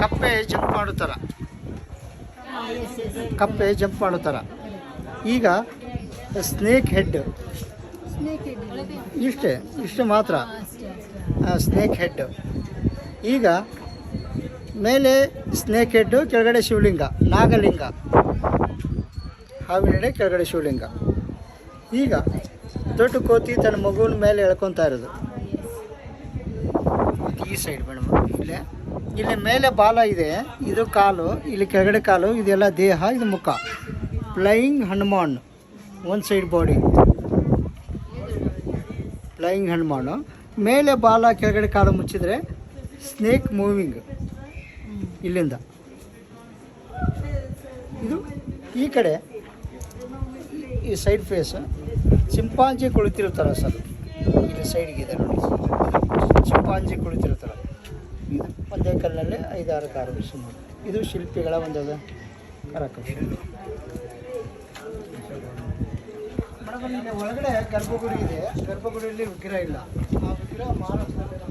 ಕಪ್ಪೆ ಜಂಪ್ ಮಾಡೋ ಥರ, ಕಪ್ಪೆ ಜಂಪ್ ಮಾಡೋ ಥರ. ಈಗ ಸ್ನೇಕ್ ಹೆಡ್, ಇಷ್ಟೇ ಮಾತ್ರ ಸ್ನೇಕ್ ಹೆಡ್. ಈಗ ಮೇಲೆ ಸ್ನೇಕ್ ಹೆಡ್ಡು, ಕೆಳಗಡೆ ಶಿವಲಿಂಗ, ನಾಗಲಿಂಗ, ಹಾವಿನಡೆ ಕೆಳಗಡೆ ಶಿವಲಿಂಗ. ಈಗ ದೊಡ್ಡ ಕೋತಿ ತನ್ನ ಮಗುವಿನ ಮೇಲೆ ಎಳ್ಕೊತಾ ಇರೋದು. ಈ ಸೈಡ್ ಮೇಡಮ್, ಇಲ್ಲಿ ಮೇಲೆ ಬಾಲ ಇದೆ, ಇದು ಕಾಲು, ಇಲ್ಲಿ ಕೆಳಗಡೆ ಕಾಲು, ಇದೆಲ್ಲ ದೇಹ, ಇದು ಮುಖ. Flying Hanuman, one side body, flying Hanuman. ಮೇಲೆ ಬಾಲ, ಕೆಳಗಡೆ ಕಾಲು ಮುಚ್ಚಿದರೆ ಸ್ನೇಕ್ ಮೂವಿಂಗ್ ಇಲ್ಲಿಂದ. ಇದು ಈ ಕಡೆ ಈ ಸೈಡ್ ಫೇಸ್ ಚಿಂಪಾಂಜಿ ಕುಳಿತಿರ್ತಾರೆ ಸರ್, ಇಲ್ಲಿ ಸೈಡ್ಗಿದೆ ನೋಡಿ, ಚಿಂಪಾಂಜಿ ಕುಳಿತಿರ್ತಾರೆ. ಇದು ಒಂದೇ ಕಲ್ಲಲ್ಲಿ 5-6 ಕಾರ್ಯವಿಷಯ. ಇದು ಶಿಲ್ಪಿಗಳ ಒಂದು ಕರಕುಶಲ. ಮೇಡಮ್, ಇಲ್ಲಿ ಒಳಗಡೆ ಗರ್ಭಗುಡಿ ಇದೆ, ಗರ್ಭಗುಡಿಯಲ್ಲಿ ವಿಗ್ರಹ ಇಲ್ಲ. ಆ ವಿಗ್ರಹ ಮಹಾರಾಷ್ಟ್ರದಲ್ಲಿ